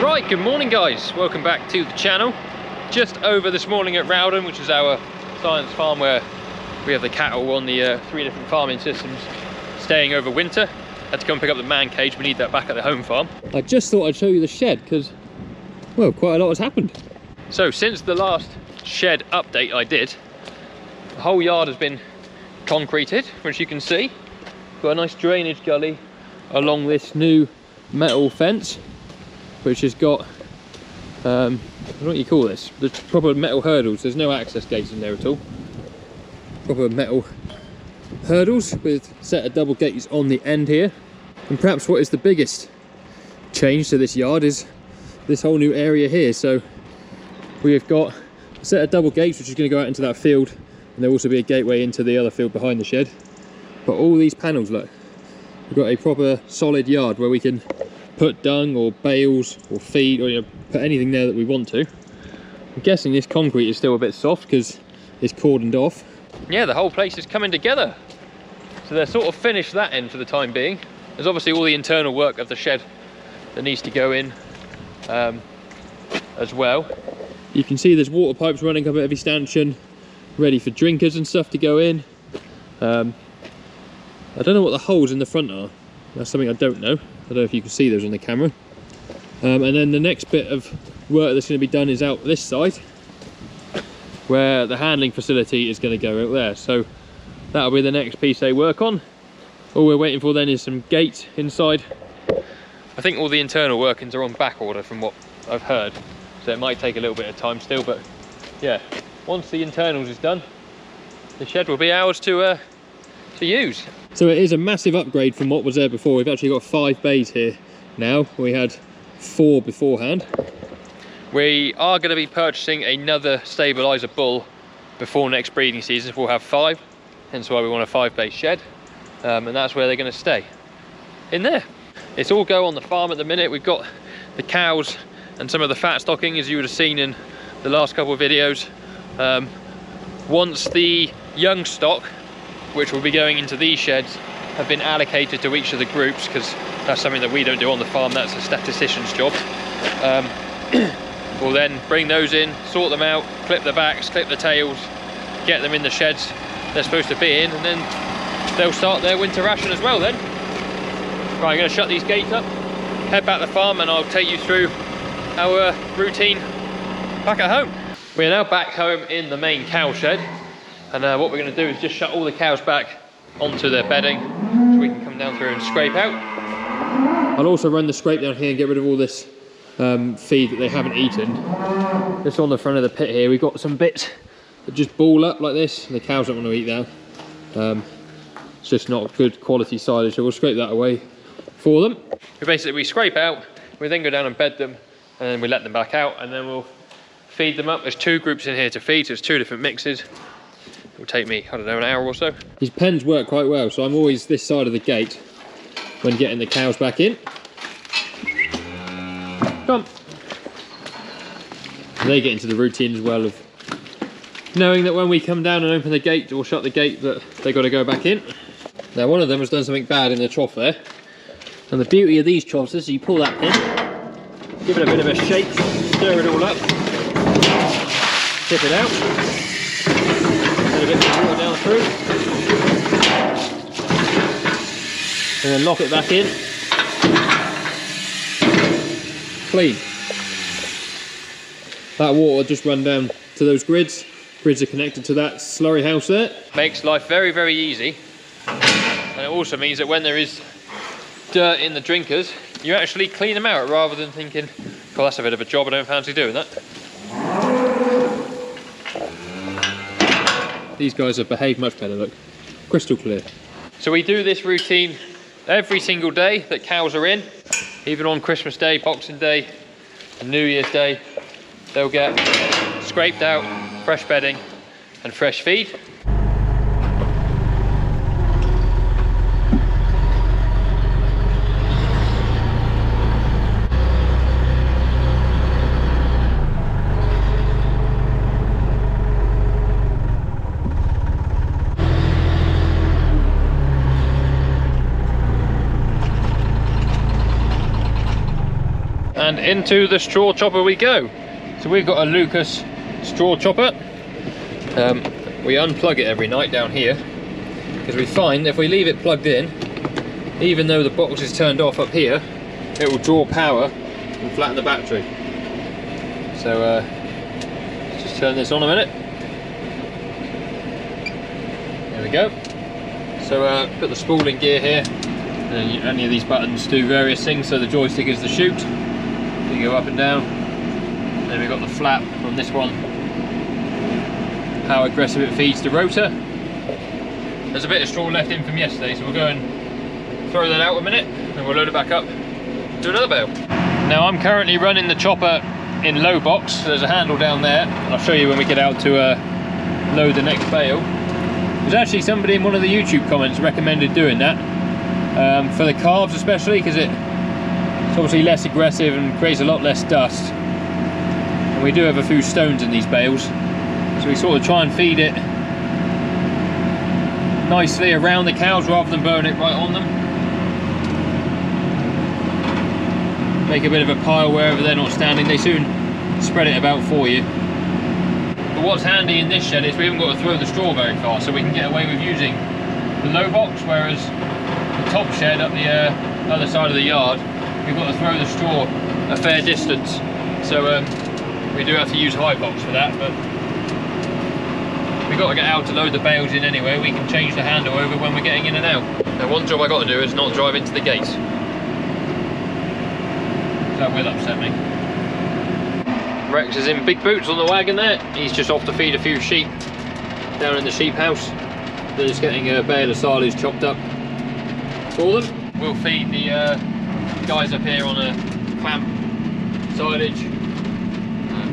Right, good morning guys, welcome back to the channel. Just over this morning at Rowden, which is our science farm where we have the cattle on the 3 different farming systems staying over winter. Had to come pick up the man cage, we need that back at the home farm. I just thought I'd show you the shed because, well, quite a lot has happened. So since the last shed update I did, the whole yard has been concreted, which you can see. Got a nice drainage gully along this new metal fence, which has got, I don't know what you call this, the proper metal hurdles. There's no access gates in there at all. Proper metal hurdles with a set of double gates on the end here. And perhaps what is the biggest change to this yard is this whole new area here. So we have got a set of double gates which is going to go out into that field, and there'll also be a gateway into the other field behind the shed. But all these panels, look, we've got a proper solid yard where we can put dung or bales or feed, or put anything there that we want to. I'm guessing this concrete is still a bit soft because it's cordoned off. Yeah, the whole place is coming together. So they're sort of finished that end for the time being. There's obviously all the internal work of the shed that needs to go in as well. You can see there's water pipes running up at every stanchion, ready for drinkers and stuff to go in. I don't know what the holes in the front are. That's something I don't know. I don't know if you can see those on the camera. And then the next bit of work that's going to be done is out this side, where the handling facility is going to go out there. So that'll be the next piece they work on. All we're waiting for then is some gates inside. I think all the internal workings are on back order from what I've heard, so it might take a little bit of time still, but yeah, once the internals is done, the shed will be ours to use. So it is a massive upgrade from what was there before. We've actually got 5 bays here now. We had 4 beforehand. We are going to be purchasing another stabiliser bull before next breeding season. We'll have 5, hence why we want a 5-bay shed, and that's where they're going to stay, in there. It's all go on the farm at the minute. We've got the cows and some of the fat stocking, as you would have seen in the last couple of videos. Once the young stock, which will be going into these sheds, have been allocated to each of the groups, because that's something that we don't do on the farm, that's a statistician's job. We'll then bring those in, sort them out, clip the backs, clip the tails, get them in the sheds they're supposed to be in, and then they'll start their winter ration as well then. Right, I'm going to shut these gates up, head back to the farm, and I'll take you through our routine back at home. We are now back home in the main cow shed. And what we're going to do is just shut all the cows back onto their bedding so we can come down through and scrape out. I'll also run the scrape down here and get rid of all this feed that they haven't eaten. Just on the front of the pit here, we've got some bits that just ball up like this, and the cows don't want to eat that. It's just not good quality silage, so we'll scrape that away for them. We scrape out, we then go down and bed them, and then we let them back out, and then we'll feed them up. There's 2 groups in here to feed, so it's 2 different mixes. It will take me, I don't know, an hour or so. These pens work quite well, so I'm always this side of the gate when getting the cows back in. Come on. They get into the routine as well of knowing that when we come down and open the gate or shut the gate that they've got to go back in. Now one of them has done something bad in the trough there. And the beauty of these troughs is you pull that pin, give it a bit of a shake, stir it all up, tip it out. A bit of water down through, and then lock it back in. Clean. That water just run down to those grids. Grids are connected to that slurry house there. Makes life very, very easy, and it also means that when there is dirt in the drinkers, you actually clean them out rather than thinking, well, that's a bit of a job, I don't fancy doing that. These guys have behaved much better, look, crystal clear. So we do this routine every single day that cows are in, even on Christmas Day, Boxing Day, and New Year's Day. They'll get scraped out, fresh bedding and fresh feed. And into the straw chopper we go. So we've got a Lucas straw chopper. We unplug it every night down here because we find if we leave it plugged in, even though the box is turned off up here, it will draw power and flatten the battery. So let's just turn this on a minute. There we go. So put the spooling gear here, and any of these buttons do various things. So the joystick is the chute, you go up and down. Then we've got the flap on this one, how aggressive it feeds the rotor. There's a bit of straw left in from yesterday, so we'll go and throw that out a minute, and we'll load it back up, do another bale. Now I'm currently running the chopper in low box, so there's a handle down there, and I'll show you when we get out to load the next bale. There's actually somebody in one of the YouTube comments recommended doing that, for the calves especially, because it's obviously less aggressive and creates a lot less dust. And we do have a few stones in these bales, so we sort of try and feed it nicely around the cows rather than blowing it right on them. Make a bit of a pile wherever they're not standing, they soon spread it about for you. But what's handy in this shed is we haven't got to throw the straw very far, so we can get away with using the low box, whereas the top shed up the other side of the yard, we've got to throw the straw a fair distance. So we do have to use high box for that, but we've got to get out to load the bales in anyway. We can change the handle over when we're getting in and out. Now one job I got to do is not drive into the gates. That will upset me. Rex is in big boots on the wagon there. He's just off to feed a few sheep down in the sheep house. They're just getting a bale of silage chopped up for them. We'll feed the guys up here on a clamp silage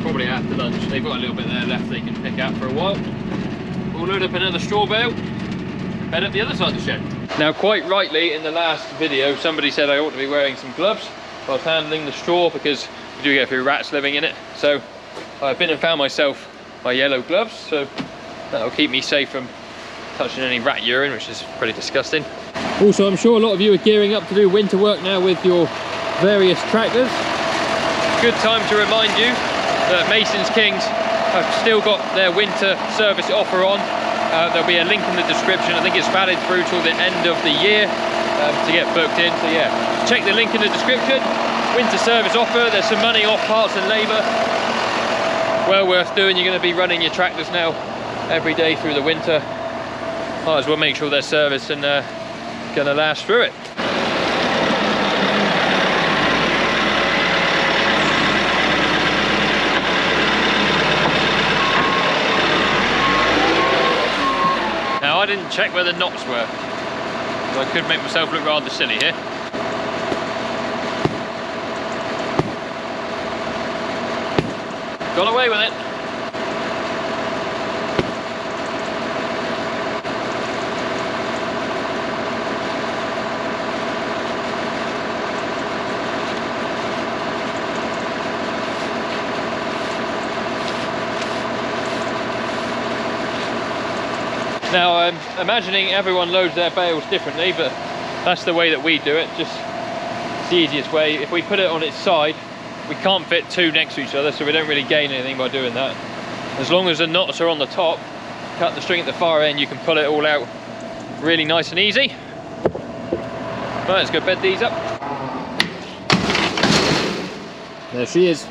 probably after lunch. They've got a little bit there left they can pick out for a while. We'll load up another straw bale and head up the other side of the shed. Now quite rightly in the last video somebody said I ought to be wearing some gloves whilst handling the straw because we do get a few rats living in it. So I've been and found myself my yellow gloves, so that'll keep me safe from touching any rat urine, which is pretty disgusting. Also, I'm sure a lot of you are gearing up to do winter work now with your various tractors. Good time to remind you that Mason's Kings have still got their winter service offer on. There'll be a link in the description. I think it's valid through till the end of the year to get booked in. So yeah, check the link in the description. Winter service offer. There's some money off parts and labour. Well worth doing. You're going to be running your tractors now every day through the winter. Might as well make sure they're serviced and going to last through it. Now I didn't check where the knots were, so I could make myself look rather silly here. Got away with it. Now I'm imagining everyone loads their bales differently, but that's the way that we do it. Just it's the easiest way. If we put it on its side, we can't fit two next to each other, so we don't really gain anything by doing that. As long as the knots are on the top, cut the string at the far end, you can pull it all out really nice and easy. Right, let's go bed these up. There she is.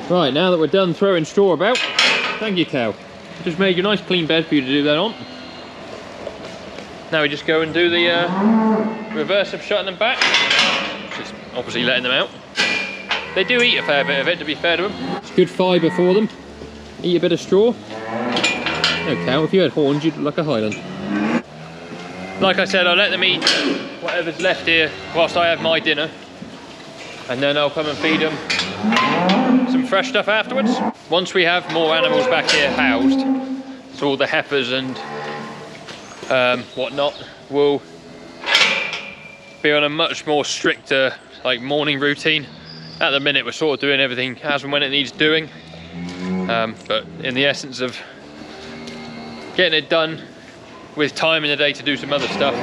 Right, now that we're done throwing straw about, thank you, cow. Just made you a nice clean bed for you to do that on. Now we just go and do the reverse of shutting them back. Just obviously letting them out. They do eat a fair bit of it, to be fair to them. It's good fibre for them. Eat a bit of straw. No cow, if you had horns you'd look like a Highland. Like I said, I'll let them eat whatever's left here whilst I have my dinner. And then I'll come and feed them some fresh stuff afterwards. Once we have more animals back here housed, so all the heifers and whatnot will be on a much more stricter morning routine. At the minute we're sort of doing everything as and when it needs doing, but in the essence of getting it done with time in the day to do some other stuff,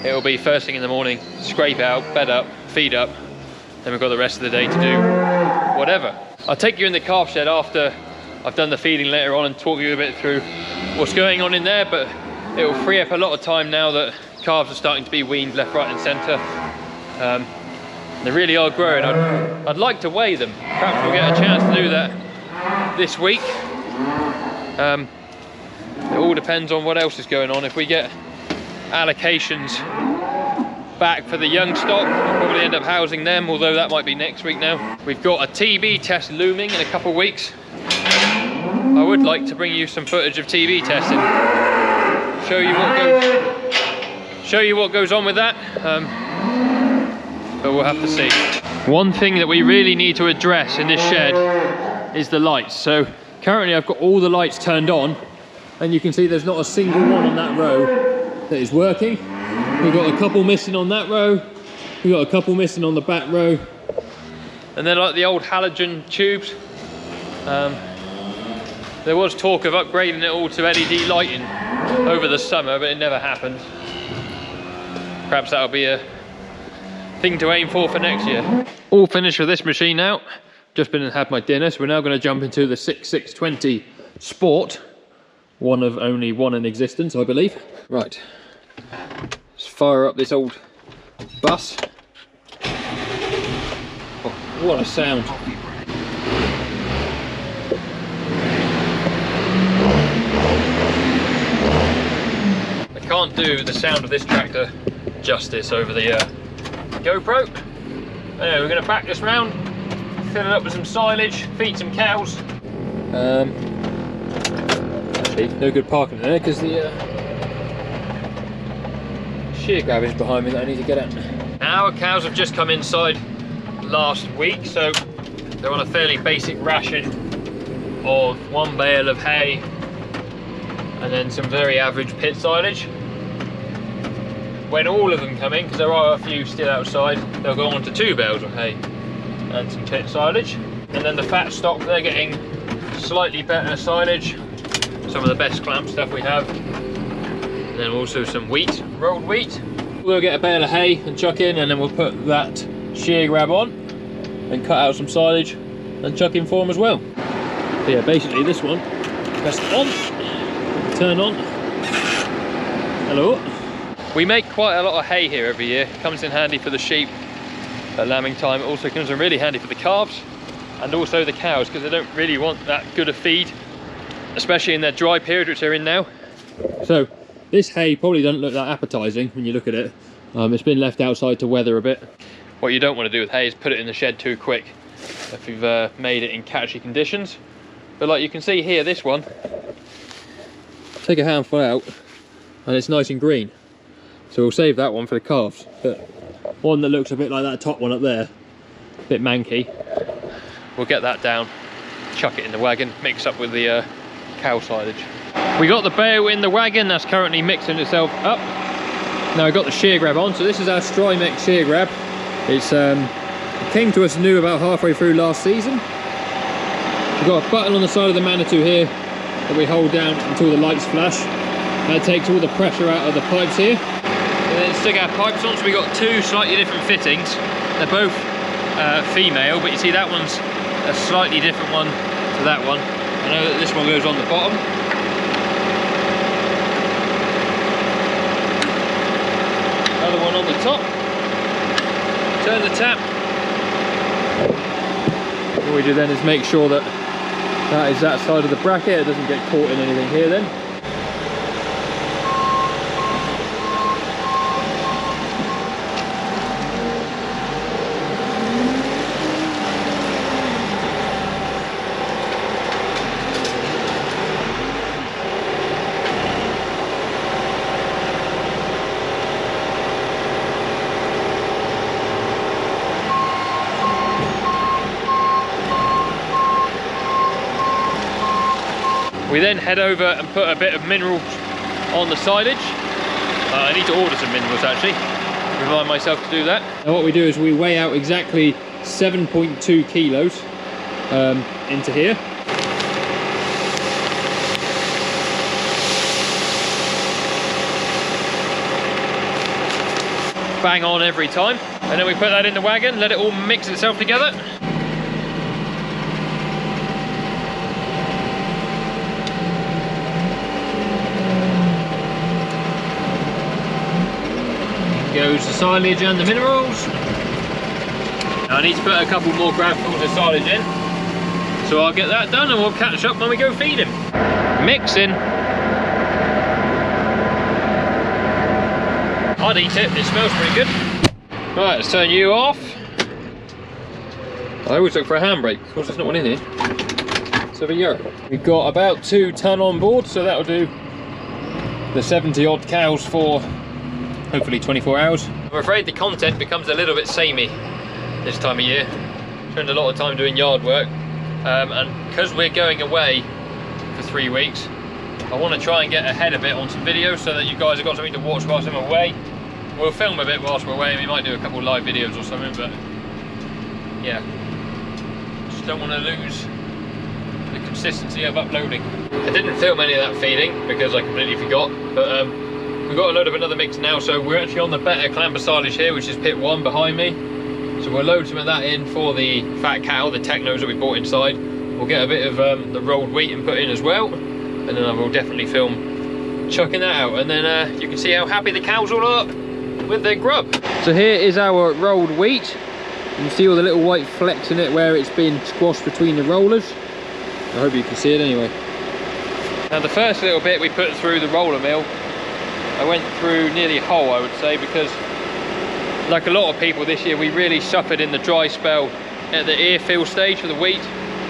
it'll be first thing in the morning, scrape out, bed up, feed up, then we've got the rest of the day to do whatever. I'll take you in the calf shed after I've done the feeding later on and talk you a bit through what's going on in there, but it will free up a lot of time now that calves are starting to be weaned left, right and centre. They really are growing. I'd like to weigh them. Perhaps we'll get a chance to do that this week. It all depends on what else is going on. If we get allocations back for the young stock, we'll probably end up housing them, although that might be next week now. We've got a TB test looming in a couple of weeks. I would like to bring you some footage of TB testing, show you what goes on with that, but we'll have to see. One thing that we really need to address in this shed is the lights. So currently I've got all the lights turned on, and you can see there's not a single one on that row that is working. We've got a couple missing on that row, we've got a couple missing on the back row, and then like the old halogen tubes. There was talk of upgrading it all to LED lighting over the summer, but it never happened. Perhaps that'll be a thing to aim for next year. All finished with this machine now. Just been and had my dinner, so we're now going to jump into the 6620 Sport. One of only one in existence, I believe. Right, let's fire up this old bus. Oh, what a sound. I can't do the sound of this tractor justice over the GoPro. Anyway, we're going to back this round, fill it up with some silage, feed some cows. Actually, no good parking there because the shear grab is behind me that I need to get at. Our cows have just come inside last week, so they're on a fairly basic ration of 1 bale of hay and then some very average pit silage. When all of them come in, because there are a few still outside, they'll go on to 2 bales of hay and some pit silage. And then the fat stock, they're getting slightly better silage, some of the best clamp stuff we have, and then also some wheat, rolled wheat. We'll get a bale of hay and chuck in, and then we'll put that shear grab on and cut out some silage and chuck in for them as well. But yeah, basically this one, press it on, turn on. Hello. We make quite a lot of hay here every year. It comes in handy for the sheep at lambing time. It also comes in really handy for the calves and also the cows, because they don't really want that good a feed, especially in their dry period, which they're in now. So this hay probably doesn't look that appetizing when you look at it. It's been left outside to weather a bit. What you don't want to do with hay is put it in the shed too quick if you've made it in catchy conditions. But like you can see here, this one, take a handful out and it's nice and green. So we'll save that one for the calves. But one that looks a bit like that top one up there, a bit manky, we'll get that down, chuck it in the wagon, mix up with the cow silage. We got the bale in the wagon, that's currently mixing itself up. Now I got the shear grab on, so this is our Strymec shear grab. It's it came to us new about halfway through last season. We've got a button on the side of the Manitou here that we hold down until the lights flash. That takes all the pressure out of the pipes here. And then stick our pipes on, so we've got 2 slightly different fittings. They're both female, but you see that one's a slightly different one to that one. I know that this one goes on the bottom. Another one on the top. Turn the tap. What we do then is make sure that that is that side of the bracket. It doesn't get caught in anything here then. We then head over and put a bit of minerals on the silage. I need to order some minerals actually, remind myself to do that. And what we do is we weigh out exactly 7.2 kilos into here. bang on every time. And then we put that in the wagon, let it all mix itself together. Goes the silage and the minerals. Now I need to put a couple more grabfuls of silage in, so I'll get that done and we'll catch up when we go feed him. Mixing. I'd eat it, it smells pretty good. Right, let's turn you off. I always look for a handbrake, of course there's not one in here. So there you go. We've got about 2 ton on board, so that'll do the 70 odd cows for hopefully 24 hours. I'm afraid the content becomes a little bit samey this time of year. Spend a lot of time doing yard work, and because we're going away for 3 weeks, I want to try and get ahead of it on some videos so that you guys have got something to watch whilst I'm away. We'll film a bit whilst we're away, and we might do a couple of live videos or something, but yeah, just don't want to lose the consistency of uploading. I didn't film any of that feeding because I completely forgot, but we've got a load of another mix now, so we're actually on the better clamber silage here, which is pit 1 behind me. So we'll load some of that in for the fat cattle, the technos that we bought inside. We'll get a bit of the rolled wheat and put in as well, and then I will definitely film chucking that out, and then you can see how happy the cows all are with their grub. So here is our rolled wheat. You can see all the little white flecks in it where it's been squashed between the rollers. I hope you can see it anyway. Now the first little bit we put through the roller mill, I went through nearly whole, I would say, because like a lot of people this year, we really suffered in the dry spell at the ear fill stage for the wheat.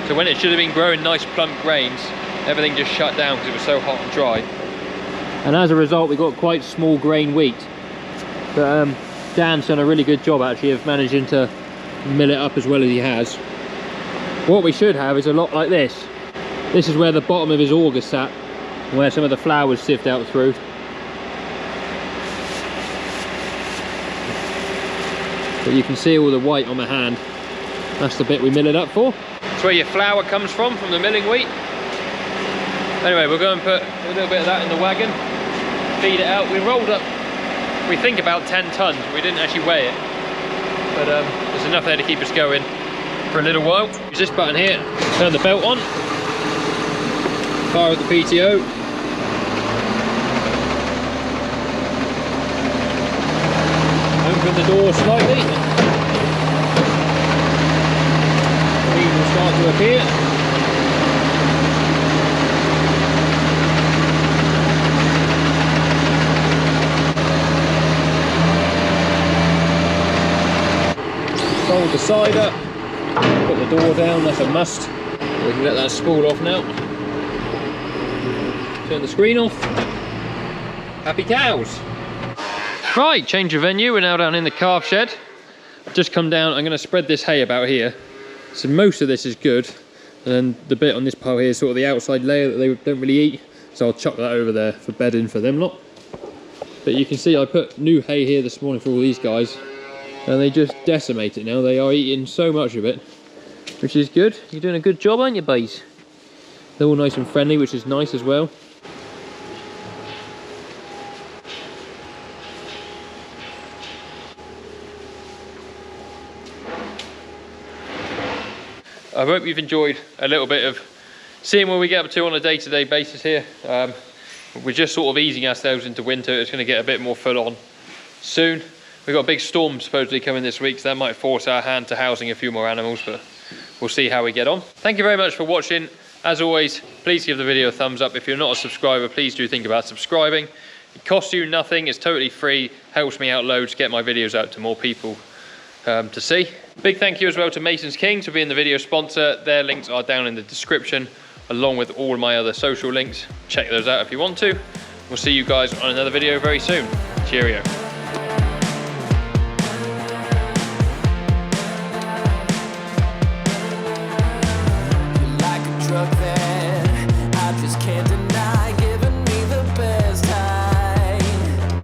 So when it should have been growing nice plump grains, everything just shut down because it was so hot and dry. And as a result, we got quite small grain wheat. But Dan's done a really good job actually of managing to mill it up as well as he has. What we should have is a lot like this. This is where the bottom of his auger sat, where some of the flour was sieved out through. But you can see all the white on my hand. That's the bit we mill it up for. That's where your flour comes from the milling wheat. Anyway, we'll go and put a little bit of that in the wagon, feed it out. We rolled up, we think about 10 tons. We didn't actually weigh it, but there's enough there to keep us going for a little while. Use this button here, turn the belt on, fire at the PTO. Open the door slightly. Feed will start to appear. Fold the side up, put the door down, that's a must. We can let that spool off now. Turn the screen off. Happy cows. Right, change of venue, we're now down in the calf shed. I've just come down, I'm going to spread this hay about here. So most of this is good, and then the bit on this pile here is sort of the outside layer that they don't really eat. So I'll chuck that over there for bedding for them lot. But you can see I put new hay here this morning for all these guys, and they just decimate it now. They are eating so much of it, which is good. You're doing a good job, aren't you, boys? They're all nice and friendly, which is nice as well. I hope you've enjoyed a little bit of seeing where we get up to on a day-to-day basis here. We're just sort of easing ourselves into winter. It's going to get a bit more full on soon. We've got a big storm supposedly coming this week, so that might force our hand to housing a few more animals, but we'll see how we get on. Thank you very much for watching. As always, please give the video a thumbs up. If you're not a subscriber, please do think about subscribing. It costs you nothing, it's totally free, helps me out loads, get my videos out to more people to see. Big thank you as well to Mason's Kings for being the video sponsor. Their links are down in the description, along with all my other social links. Check those out if you want to. We'll see you guys on another video very soon. Cheerio. Like a drug that